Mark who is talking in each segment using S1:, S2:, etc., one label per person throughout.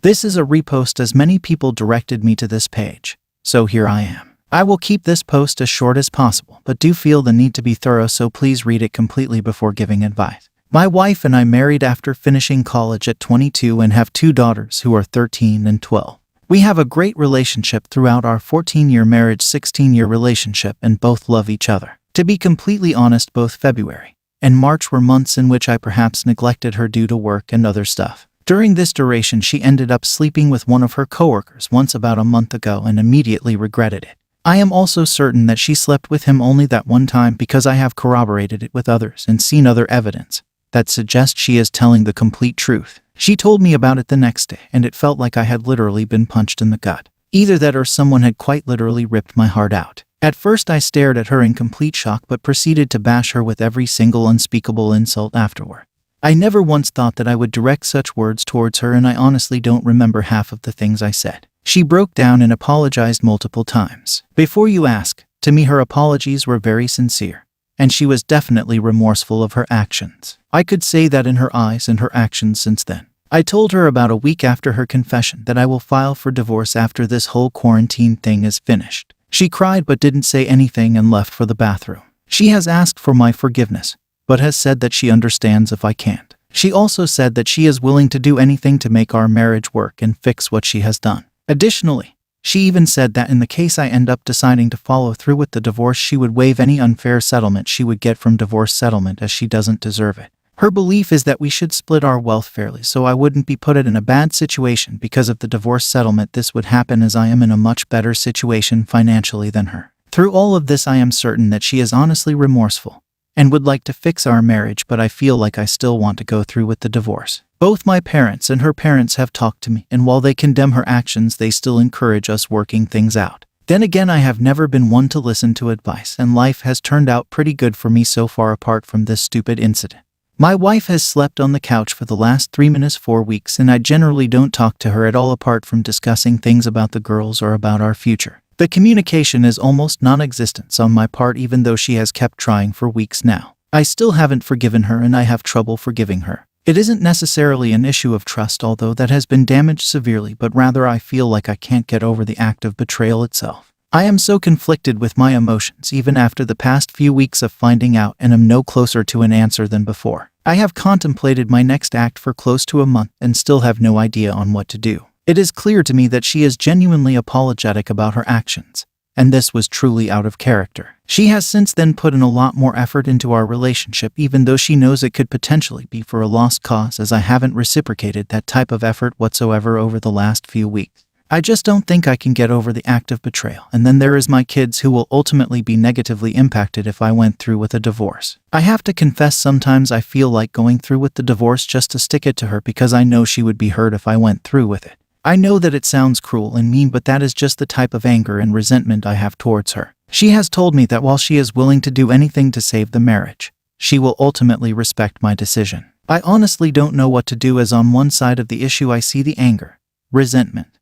S1: This is a repost as many people directed me to this page, so here I am. I will keep this post as short as possible, but do feel the need to be thorough, so please read it completely before giving advice. My wife and I married after finishing college at 22 and have 2 daughters who are 13 and 12. We have a great relationship throughout our 14-year marriage, 16-year relationship, and both love each other. To be completely honest, both February and March were months in which I perhaps neglected her due to work and other stuff. During this duration, she ended up sleeping with one of her coworkers once about a month ago and immediately regretted it. I am also certain that she slept with him only that one time because I have corroborated it with others and seen other evidence that suggests she is telling the complete truth. She told me about it the next day, and it felt like I had literally been punched in the gut. Either that or someone had quite literally ripped my heart out. At first I stared at her in complete shock, but proceeded to bash her with every single unspeakable insult afterward. I never once thought that I would direct such words towards her, and I honestly don't remember half of the things I said. She broke down and apologized multiple times. Before you ask, to me her apologies were very sincere, and she was definitely remorseful of her actions. I could say that in her eyes and her actions since then. I told her about a week after her confession that I will file for divorce after this whole quarantine thing is finished. She cried but didn't say anything and left for the bathroom. She has asked for my forgiveness, but has said that she understands if I can't. She also said that she is willing to do anything to make our marriage work and fix what she has done. Additionally, she even said that in the case I end up deciding to follow through with the divorce, she would waive any unfair settlement she would get from divorce settlement, as she doesn't deserve it. Her belief is that we should split our wealth fairly so I wouldn't be put in a bad situation because of the divorce settlement. This would happen as I am in a much better situation financially than her. Through all of this, I am certain that she is honestly remorseful and would like to fix our marriage, but I feel like I still want to go through with the divorce. Both my parents and her parents have talked to me, and while they condemn her actions, they still encourage us working things out. Then again, I have never been one to listen to advice, and life has turned out pretty good for me so far apart from this stupid incident. My wife has slept on the couch for the last 4 weeks, and I generally don't talk to her at all apart from discussing things about the girls or about our future. The communication is almost non-existent on my part, even though she has kept trying for weeks now. I still haven't forgiven her, and I have trouble forgiving her. It isn't necessarily an issue of trust, although that has been damaged severely, but rather I feel like I can't get over the act of betrayal itself. I am so conflicted with my emotions even after the past few weeks of finding out, and am no closer to an answer than before. I have contemplated my next act for close to a month and still have no idea on what to do. It is clear to me that she is genuinely apologetic about her actions, and this was truly out of character. She has since then put in a lot more effort into our relationship, even though she knows it could potentially be for a lost cause, as I haven't reciprocated that type of effort whatsoever over the last few weeks. I just don't think I can get over the act of betrayal, and then there is my kids who will ultimately be negatively impacted if I went through with a divorce. I have to confess, sometimes I feel like going through with the divorce just to stick it to her because I know she would be hurt if I went through with it. I know that it sounds cruel and mean, but that is just the type of anger and resentment I have towards her. She has told me that while she is willing to do anything to save the marriage, she will ultimately respect my decision. I honestly don't know what to do, as on one side of the issue I see the anger, resentment,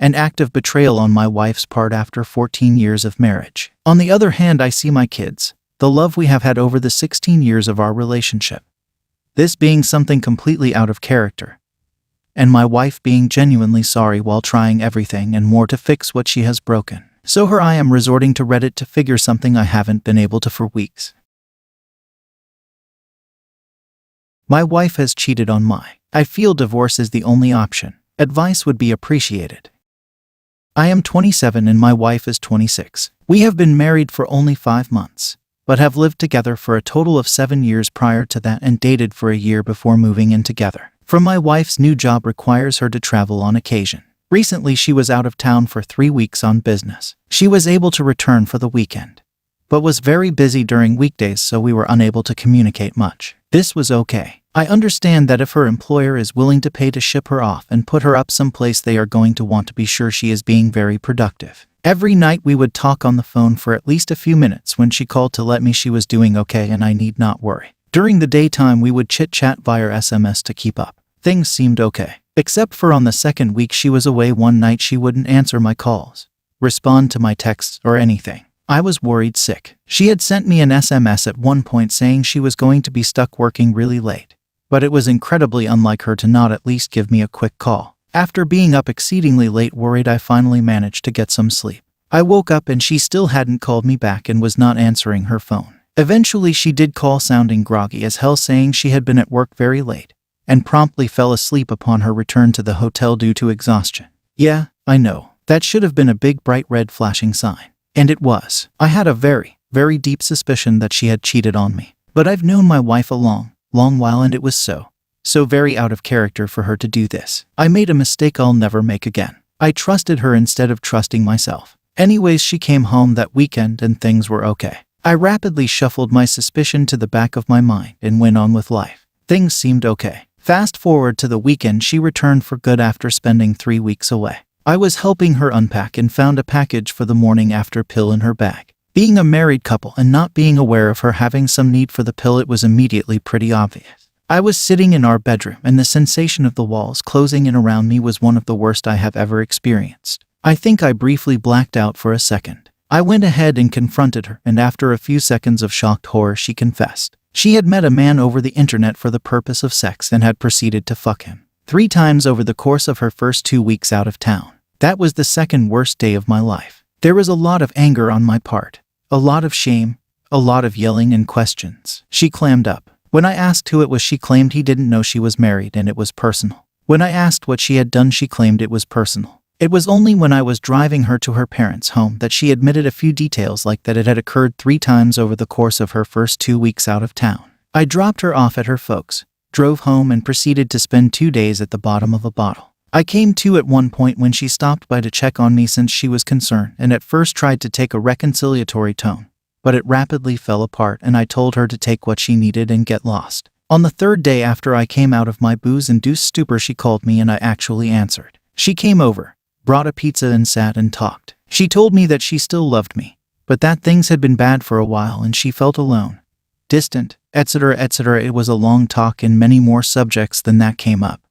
S1: and act of betrayal on my wife's part after 14 years of marriage. On the other hand, I see my kids, the love we have had over the 16 years of our relationship, this being something completely out of character, and my wife being genuinely sorry while trying everything and more to fix what she has broken. So here I am resorting to Reddit to figure something I haven't been able to for weeks. My wife has cheated on me. I feel divorce is the only option. Advice would be appreciated. I am 27 and my wife is 26. We have been married for only 5 months, but have lived together for a total of 7 years prior to that and dated for a year before moving in together. My wife's new job requires her to travel on occasion. Recently, she was out of town for 3 weeks on business. She was able to return for the weekend, but was very busy during weekdays, so we were unable to communicate much. This was okay. I understand that if her employer is willing to pay to ship her off and put her up someplace, they are going to want to be sure she is being very productive. Every night we would talk on the phone for at least a few minutes when she called to let me she was doing okay and I need not worry. During the daytime we would chit-chat via SMS to keep up. Things seemed okay, except for on the second week she was away one night. She wouldn't answer my calls, respond to my texts, or anything. I was worried sick. She had sent me an SMS at one point saying she was going to be stuck working really late, but it was incredibly unlike her to not at least give me a quick call. After being up exceedingly late worried, I finally managed to get some sleep. I woke up and she still hadn't called me back and was not answering her phone. Eventually she did call, sounding groggy as hell, saying she had been at work very late and promptly fell asleep upon her return to the hotel due to exhaustion. Yeah, I know. That should have been a big bright red flashing sign. And it was. I had a very, very deep suspicion that she had cheated on me. But I've known my wife a long while, and it was so very out of character for her to do this. I made a mistake I'll never make again. I trusted her instead of trusting myself. Anyways, she came home that weekend and things were okay. I rapidly shuffled my suspicion to the back of my mind and went on with life. Things seemed okay. Fast forward to the weekend, she returned for good after spending 3 weeks away. I was helping her unpack and found a package for the morning after pill in her bag. Being a married couple and not being aware of her having some need for the pill, it was immediately pretty obvious. I was sitting in our bedroom and the sensation of the walls closing in around me was one of the worst I have ever experienced. I think I briefly blacked out for a second. I went ahead and confronted her, and after a few seconds of shocked horror, she confessed. She had met a man over the internet for the purpose of sex and had proceeded to fuck him 3 times over the course of her first 2 weeks out of town. That was the second worst day of my life. There was a lot of anger on my part, a lot of shame, a lot of yelling and questions. She clammed up. When I asked who it was, she claimed he didn't know she was married and it was personal. When I asked what she had done, she claimed it was personal. It was only when I was driving her to her parents' home that she admitted a few details, like that it had occurred 3 times over the course of her first 2 weeks out of town. I dropped her off at her folks', drove home, and proceeded to spend 2 days at the bottom of a bottle. I came to at one point when she stopped by to check on me since she was concerned, and at first tried to take a reconciliatory tone, but it rapidly fell apart and I told her to take what she needed and get lost. On the 3rd day after I came out of my booze-induced stupor, she called me and I actually answered. She came over, brought a pizza and sat and talked. She told me that she still loved me, but that things had been bad for a while and she felt alone, distant, etc., etc. It was a long talk and many more subjects than that came up.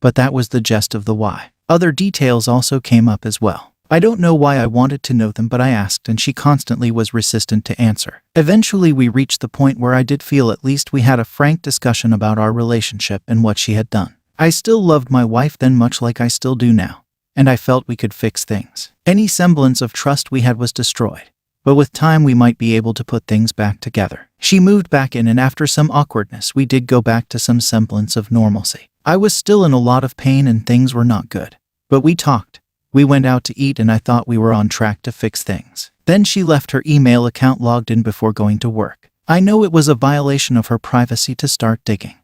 S1: But that was the gist of the why. Other details also came up as well. I don't know why I wanted to know them, but I asked and she constantly was resistant to answer. Eventually we reached the point where I did feel at least we had a frank discussion about our relationship and what she had done. I still loved my wife then, much like I still do now, and I felt we could fix things. Any semblance of trust we had was destroyed, but with time we might be able to put things back together. She moved back in and after some awkwardness we did go back to some semblance of normalcy. I was still in a lot of pain and things were not good, but we talked. We went out to eat and I thought we were on track to fix things. Then she left her email account logged in before going to work. I know it was a violation of her privacy to start digging,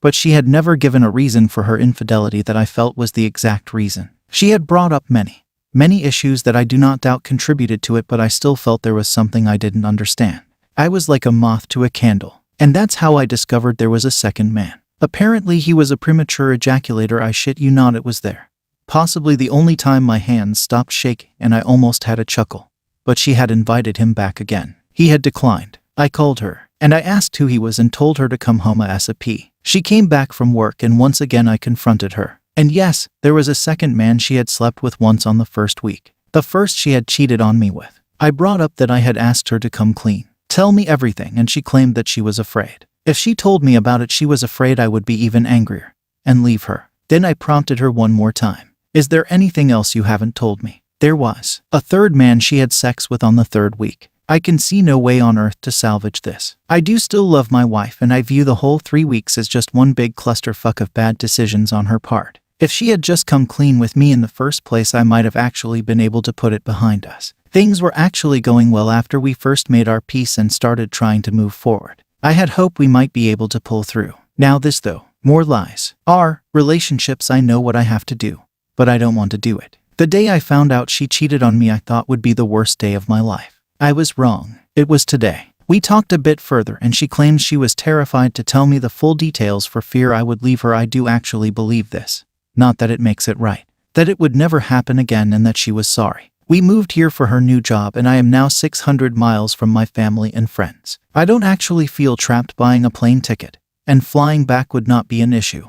S1: but she had never given a reason for her infidelity that I felt was the exact reason. She had brought up many issues that I do not doubt contributed to it, but I still felt there was something I didn't understand. I was like a moth to a candle, and that's how I discovered there was a second man. Apparently he was a premature ejaculator. I shit you not, it was there. Possibly the only time my hands stopped shaking and I almost had a chuckle. But she had invited him back again. He had declined. I called her, and I asked who he was and told her to come home ASAP. She came back from work and once again I confronted her. And yes, there was a second man she had slept with once on the first week. The first she had cheated on me with. I brought up that I had asked her to come clean, tell me everything, and she claimed that she was afraid. If she told me about it, she was afraid I would be even angrier and leave her. Then I prompted her one more time. Is there anything else you haven't told me? There was a third man she had sex with on the 3rd week. I can see no way on earth to salvage this. I do still love my wife and I view the whole 3 weeks as just one big clusterfuck of bad decisions on her part. If she had just come clean with me in the first place, I might have actually been able to put it behind us. Things were actually going well after we first made our peace and started trying to move forward. I had hoped we might be able to pull through. Now this though, more lies. Our relationships, I know what I have to do, but I don't want to do it. The day I found out she cheated on me, I thought would be the worst day of my life. I was wrong. It was today. We talked a bit further and she claimed she was terrified to tell me the full details for fear I would leave her. I do actually believe this. Not that it makes it right. That it would never happen again and that she was sorry. We moved here for her new job and I am now 600 miles from my family and friends. I don't actually feel trapped. Buying a plane ticket and flying back would not be an issue.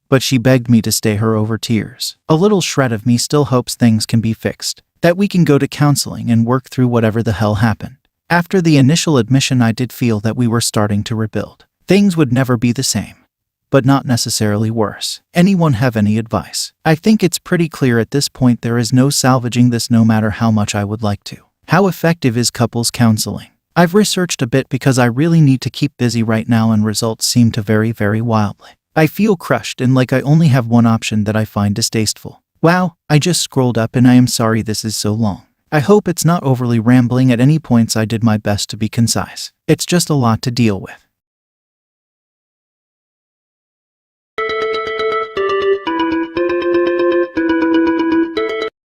S1: But she begged me to stay her over tears. A little shred of me still hopes things can be fixed, that we can go to counseling and work through whatever the hell happened. After the initial admission, I did feel that we were starting to rebuild. Things would never be the same. but not necessarily worse. Anyone have any advice? I think it's pretty clear at this point there is no salvaging this no matter how much I would like to. How effective is couples counseling? I've researched a bit because I really need to keep busy right now and results seem to vary wildly. I feel crushed and like I only have one option that I find distasteful. Wow, I just scrolled up and I am sorry this is so long. I hope it's not overly rambling at any points. I did my best to be concise. It's just a lot to deal with.